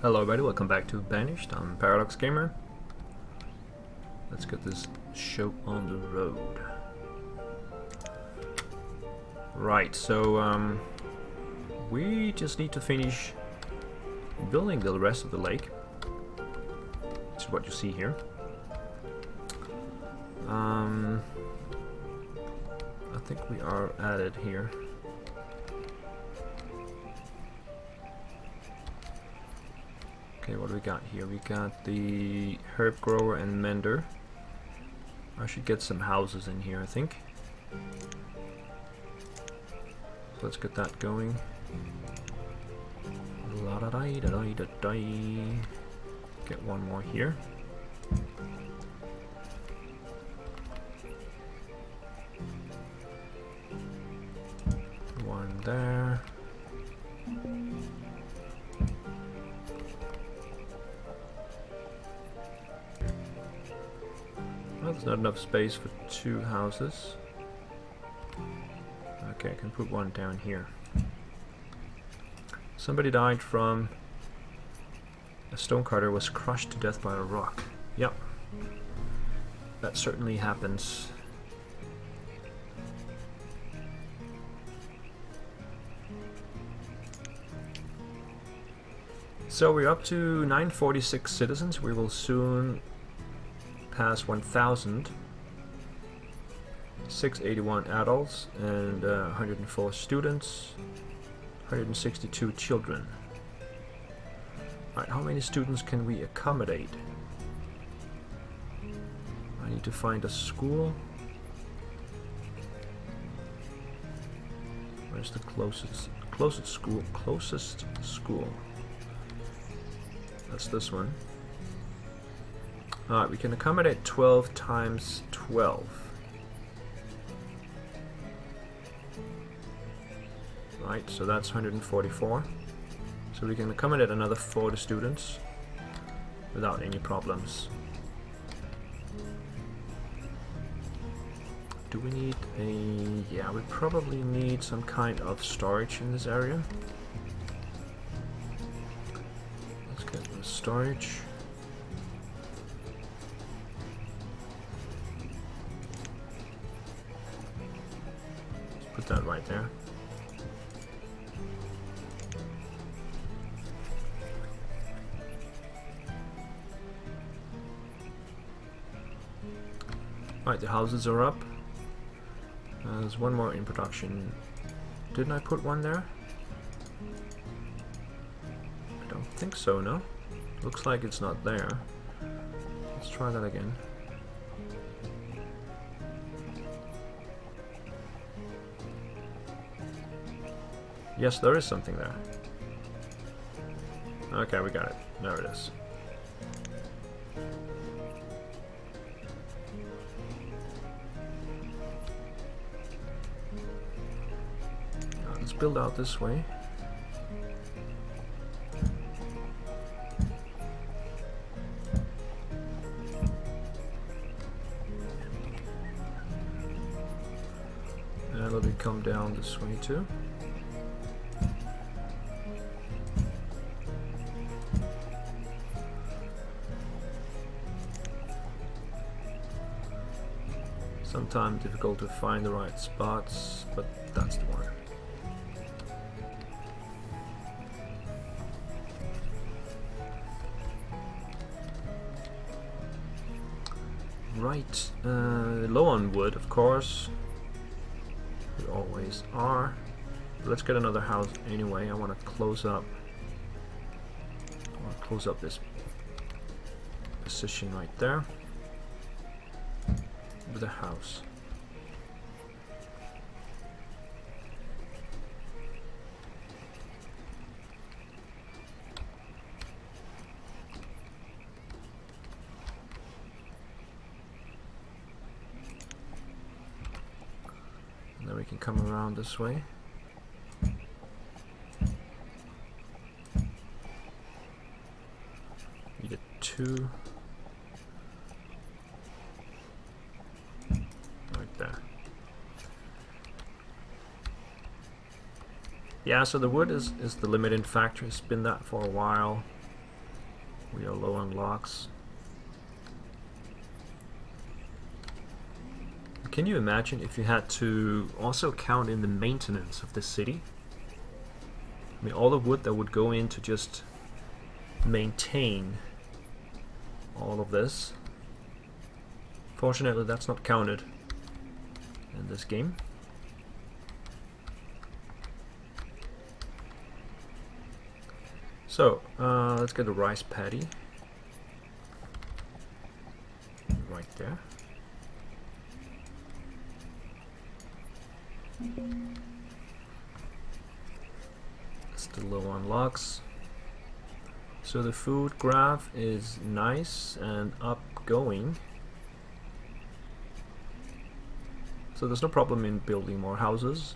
Hello everybody, welcome back to Banished. I'm Paradox Gamer. Let's get this show on the road. Right, so we just need to finish building the rest of the lake. This is what you see here. I think we are at it here. Okay, what do we got here? We got the herb grower and mender. I should get some houses in here, I think. So let's get that going. La da da da da da da. Get one more here. One there. Well, there's not enough space for two houses. Okay, I can put one down here. Somebody died from a stonecutter was crushed to death by a rock. Yep. That certainly happens. So we're up to 946 citizens. We will soon pass 1,000. 681 adults and 104 students, 162 children. Alright, how many students can we accommodate? I need to find a school. Where's the closest school? Closest school. That's this one. Alright, we can accommodate 12 times 12. Right, so that's 144. So we can accommodate another 40 students without any problems. Do we need a... yeah, we probably need some kind of storage in this area. Let's get the storage. Let's put that right there. Right, the houses are up. There's one more in production. Didn't I put one there? I don't think so, no? Looks like it's not there. Let's try that again. Yes, there is something there. Okay, we got it. There it is. Build out this way. And let me come down this way too. Sometimes difficult to find the right spots, but that's the one. Right, low on wood, of course. We always are. But let's get another house anyway. I want to close up. This position right there with a house. Then we can come around this way. Need a 2 right there. Yeah, so the wood is the limiting factor. It's been that for a while. We are low on logs. Can you imagine if you had to also count in the maintenance of this city? I mean, all the wood that would go in to just maintain all of this. Fortunately, that's not counted in this game. So, let's get a rice paddy. Right there. Still low on logs. So the food graph is nice and upgoing. So there's no problem in building more houses.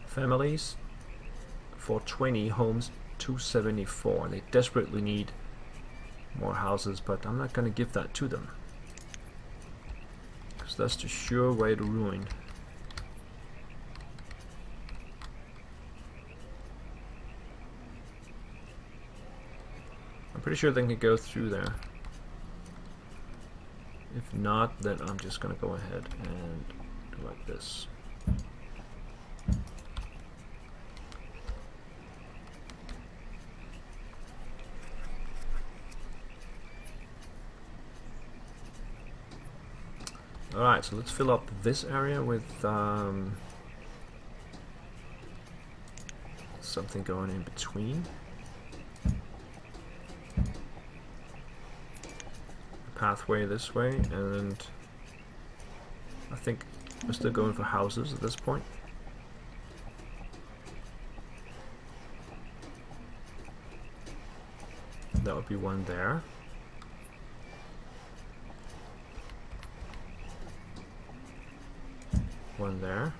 Families, 420, homes 274. They desperately need more houses, but I'm not going to give that to them, because that's the sure way to ruin. I'm pretty sure they can go through there. If not, then I'm just going to go ahead and do like this. Alright, so let's fill up this area with something going in between. Pathway this way, and I think we're still going for houses at this point. That would be one there. One there.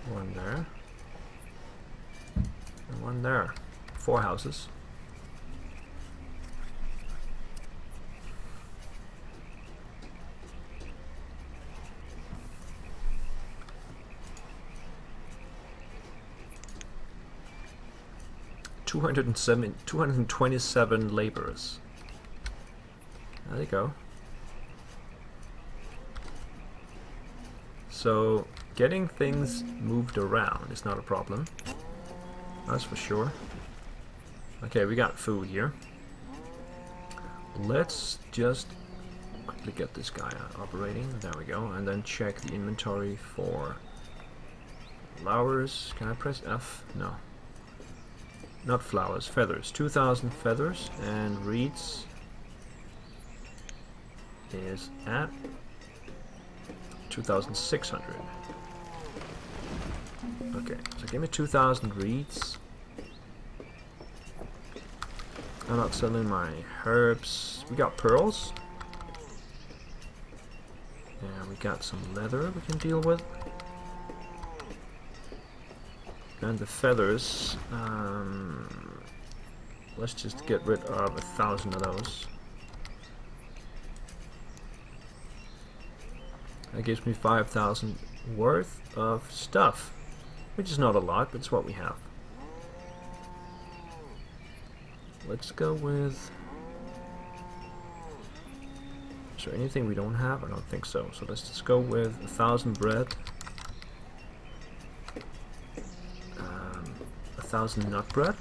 One there. And one there. 4 houses. Two hundred and 27 laborers. There they go. So getting things moved around is not a problem. That's for sure. Okay, we got food here. Let's just quickly get this guy operating. There we go. And then check the inventory for flowers. Can I press F? No. Not flowers, feathers. 2,000 feathers, and reeds is at 2,600. Okay, so give me 2,000 reeds. I'm not selling my herbs. We got pearls. And we got some leather we can deal with. And the feathers, let's just get rid of 1,000 of those. That gives me 5,000 worth of stuff, which is not a lot, but it's what we have. Let's go with... Is there anything we don't have? I don't think so. So let's just go with 1,000 bread. 1,000 nut bread.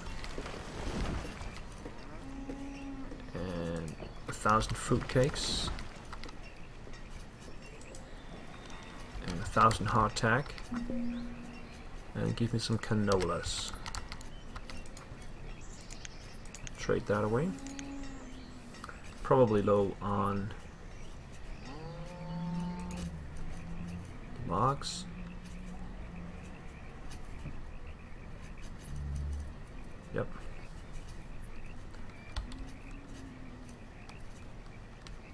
And 1,000 fruit cakes. And 1,000 hardtack. And give me some canolas. Trade that away. Probably low on logs. Yep.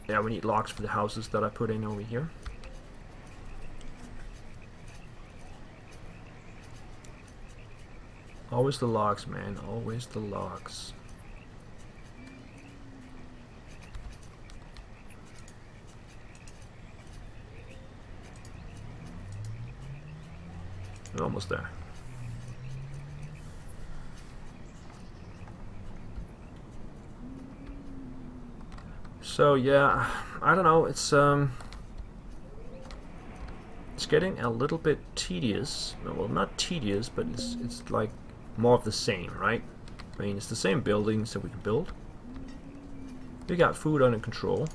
Yeah, we need logs for the houses that I put in over here. Always the logs, man. Always the logs. We're almost there. So yeah, I don't know. It's getting a little bit tedious. Well, not tedious, but it's like more of the same, right? I mean, it's the same buildings that we can build. We got food under control.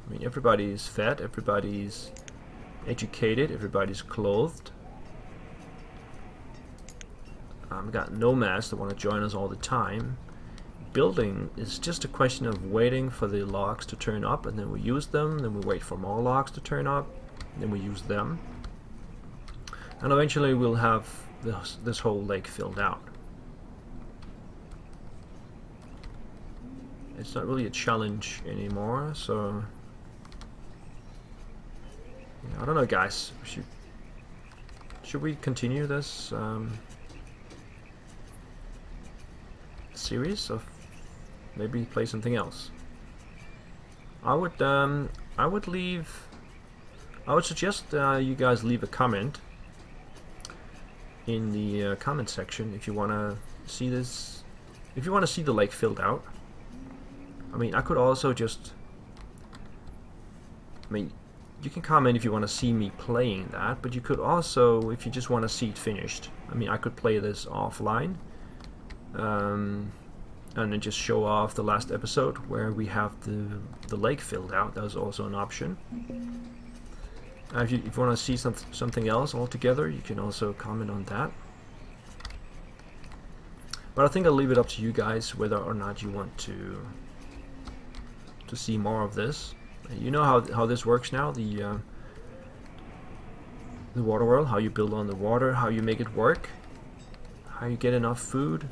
I mean, everybody's fed, everybody's educated, everybody's clothed. We got nomads that want to join us all the time. Building is just a question of waiting for the logs to turn up, and then we use them, then we wait for more logs to turn up, then we use them. And eventually we'll have this whole lake filled out. It's not really a challenge anymore, so yeah, I don't know, guys. Should we continue this series, of maybe play something else? I would suggest you guys leave a comment in the comment section if you want to see this, if you want to see the lake filled out. I mean, I could also just, I mean, you can comment if you want to see me playing that, but you could also, if you just want to see it finished, I mean, I could play this offline and then just show off the last episode where we have the lake filled out. That was also an option. If you want to see something else altogether, you can also comment on that. But I think I'll leave it up to you guys whether or not you want to see more of this. You know how this works now, the WaterWorld, how you build on the water, how you make it work, how you get enough food.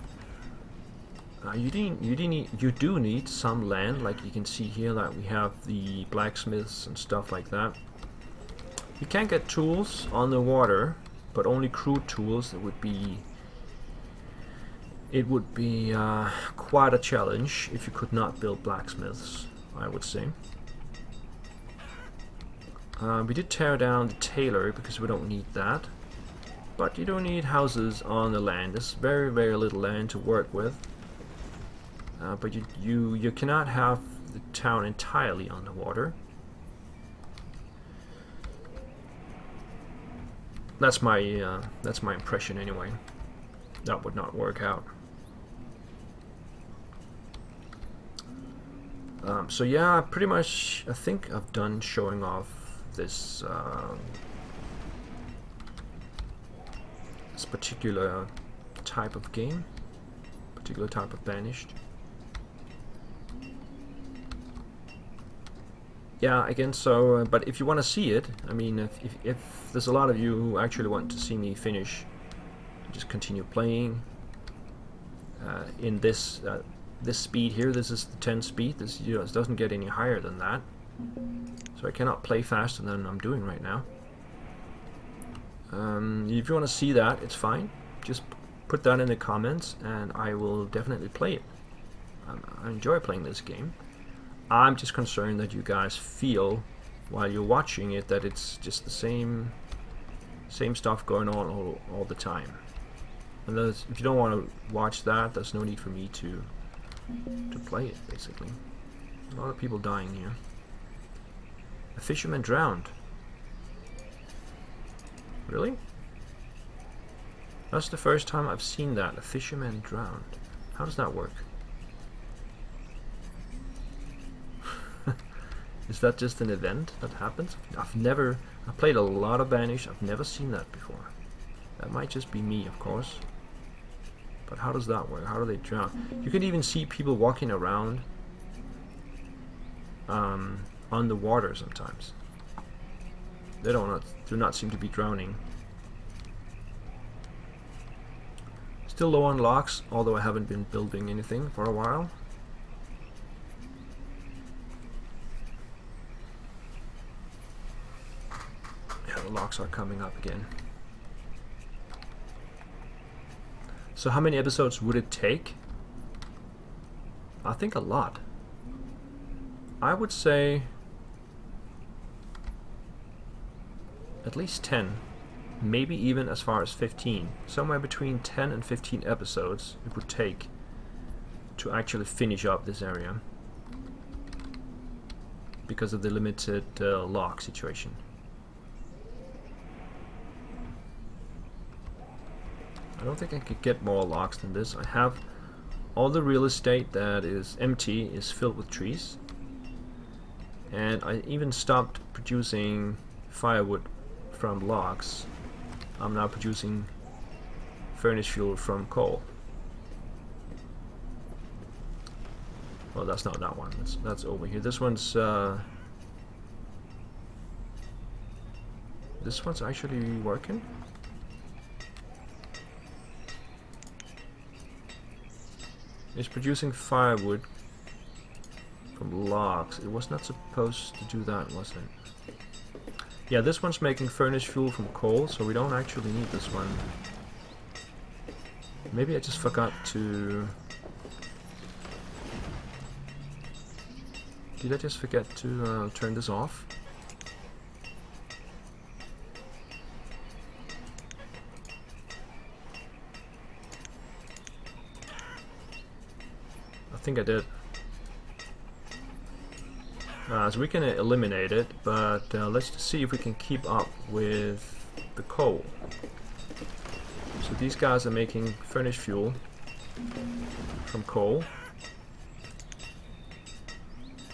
You do need some land, like you can see here that we have the blacksmiths and stuff like that. You can get tools on the water, but only crude tools. It would be quite a challenge if you could not build blacksmiths, I would say. We did tear down the tailor because we don't need that, but you don't need houses on the land. There's very, very little land to work with. But you cannot have the town entirely on the water. That's my impression anyway. That would not work out. So yeah, pretty much I think I've done showing off this this particular type of game, particular type of Banished. Yeah, again, so, but if you want to see it, I mean, if there's a lot of you who actually want to see me finish, just continue playing in this this speed here. This is the 10 speed. This, you know, it doesn't get any higher than that, so I cannot play faster than I'm doing right now. If you want to see that, it's fine. Just put that in the comments, and I will definitely play it. I enjoy playing this game. I'm just concerned that you guys feel while you're watching it that it's just the same stuff going on all the time. And if you don't want to watch that, there's no need for me to play it, basically. A lot of people dying here. A fisherman drowned. Really? That's the first time I've seen that. A fisherman drowned. How does that work? Is that just an event that happens? I played a lot of Banished. I've never seen that before. That might just be me, of course. But how does that work? How do they drown? You can even see people walking around on the water sometimes. They do not seem to be drowning. Still low on logs, although I haven't been building anything for a while. The locks are coming up again. So how many episodes would it take? I think a lot. I would say at least 10. maybe even as far as 15. Somewhere between 10 and 15 episodes it would take to actually finish up this area because of the limited log situation. I don't think I could get more logs than this. I have all the real estate that is empty is filled with trees, and I even stopped producing firewood from logs. I'm now producing furnace fuel from coal. Well, that's not that one. That's over here. This one's actually working. It's producing firewood from logs. It was not supposed to do that, was it? Yeah, this one's making furnace fuel from coal, so we don't actually need this one. Maybe I just forgot to... Did I just forget to turn this off? I think I did. So we can eliminate it, but let's just see if we can keep up with the coal. So these guys are making furnace fuel from coal.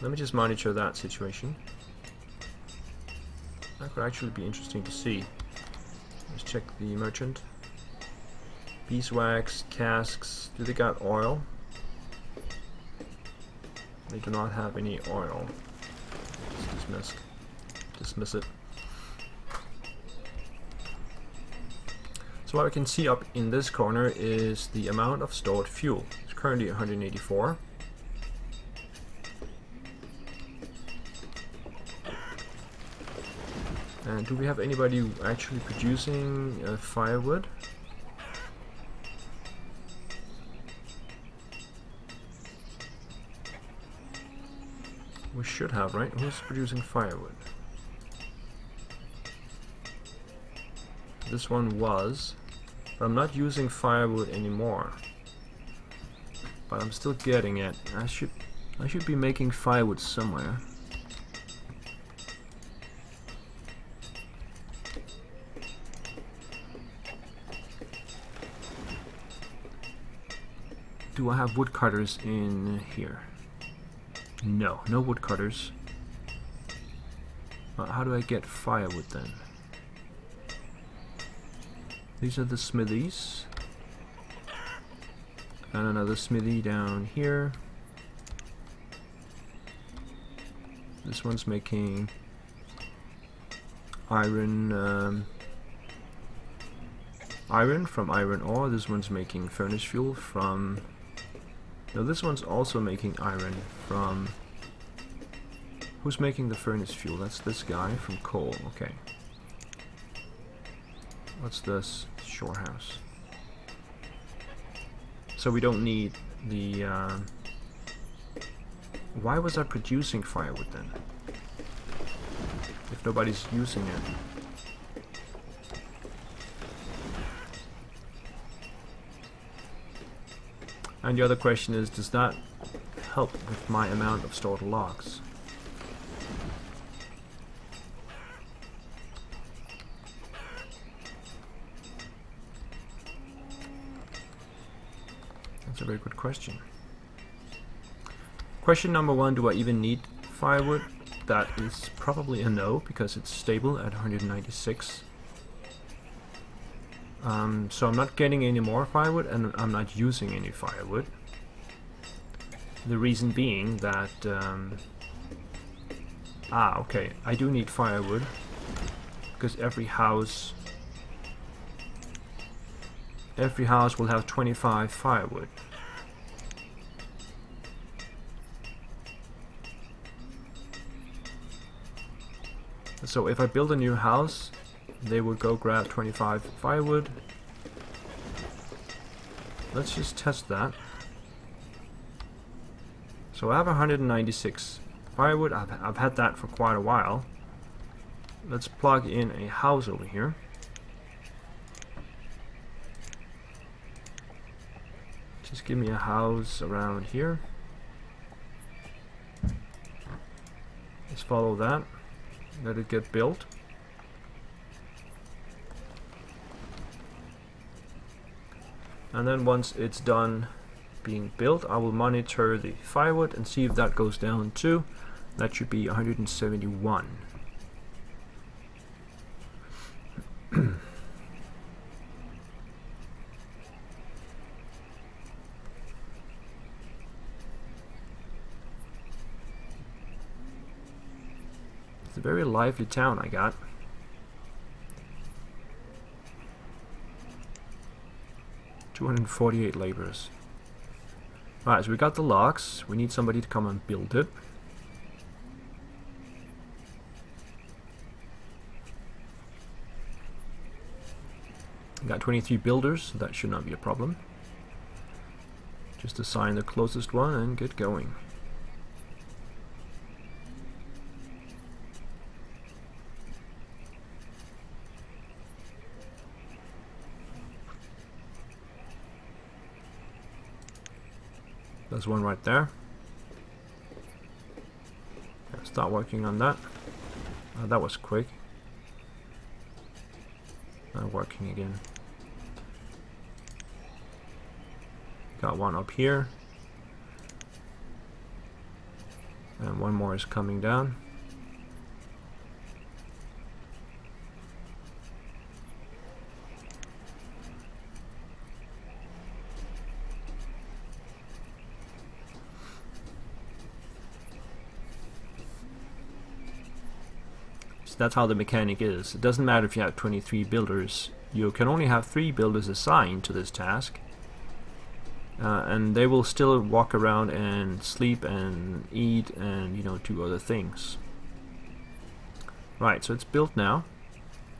Let me just monitor that situation. That could actually be interesting to see. Let's check the merchant. Beeswax, casks, do they got oil? They do not have any oil. Just dismiss it. So what we can see up in this corner is the amount of stored fuel. It's currently 184. And do we have anybody actually producing firewood? We should have, right? Who's producing firewood? This one was, but I'm not using firewood anymore. But I'm still getting it. I should be making firewood somewhere. Do I have woodcutters in here? No, no woodcutters. How do I get firewood then? These are the smithies. And another smithy down here. This one's making iron from iron ore. This one's making furnace fuel from... No, this one's also making iron from... Who's making the furnace fuel? That's this guy from coal. Okay. What's this? Shore house. So we don't need the... Why was I producing firewood then? If nobody's using it. And the other question is, does that help with my amount of stored logs? That's a very good question. Question number one, do I even need firewood? That is probably a no, because it's stable at 196. So I'm not getting any more firewood, and I'm not using any firewood. The reason being that... okay, I do need firewood, because every house will have 25 firewood. So if I build a new house, they will go grab 25 firewood. Let's just test that. So I have 196 firewood. I've had that for quite a while. Let's plug in a house over here. Just give me a house around here. Just follow that. Let it get built. And then once it's done being built, I will monitor the firewood and see if that goes down too. That should be 171. It's a very lively town I got. $248 laborers. Alright, so we got the logs. We need somebody to come and build it. We got 23 builders, so that should not be a problem. Just assign the closest one and get going. There's one right there. Yeah, start working on that. That was quick. Not working again. Got one up here. And one more is coming down. That's how the mechanic is. It doesn't matter if you have 23 builders. You can only have 3 builders assigned to this task. And they will still walk around and sleep and eat and, you know, do other things. Right, so it's built now.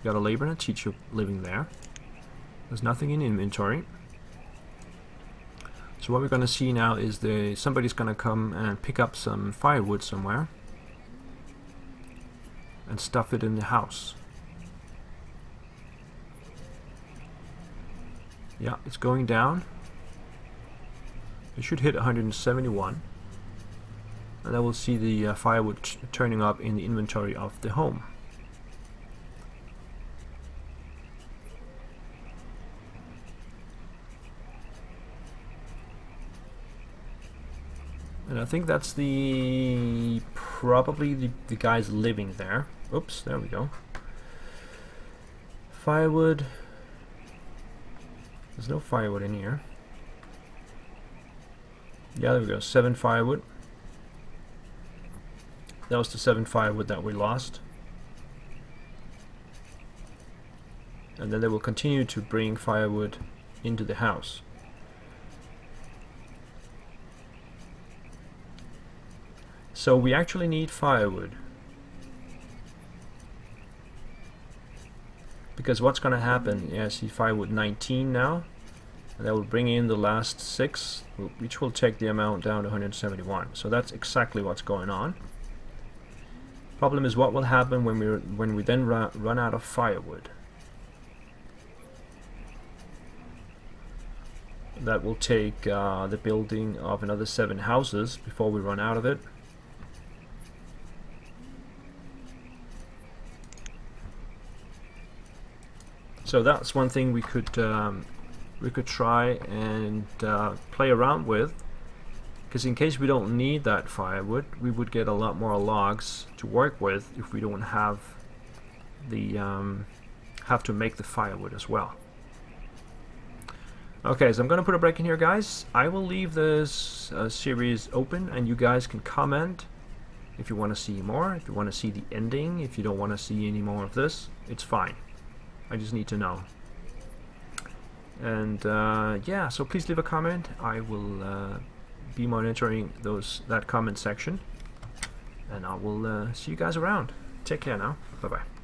Got a laborer and a teacher living there. There's nothing in inventory. So what we're going to see now is somebody's going to come and pick up some firewood somewhere and stuff it in the house. Yeah, it's going down. It should hit 171, and then we'll see the firewood turning up in the inventory of the home. And I think that's probably the guys living there. Oops, there we go. Firewood. There's no firewood in here. Yeah, there we go. 7 firewood. That was the 7 firewood that we lost. And then they will continue to bring firewood into the house. So we actually need firewood. Because what's going to happen, yeah, I see firewood 19 now. And that will bring in the last 6, which will take the amount down to 171. So that's exactly what's going on. Problem is, what will happen when we then run out of firewood? That will take the building of another 7 houses before we run out of it. So that's one thing we could try and play around with, because in case we don't need that firewood, we would get a lot more logs to work with if we don't have to make the firewood as well. Okay, so I'm gonna put a break in here, guys. I will leave this series open, and you guys can comment if you want to see more, if you want to see the ending, if you don't want to see any more of this, it's fine. I just need to know. And yeah, so please leave a comment. I will be monitoring that comment section, and I will see you guys around. Take care now. Bye bye.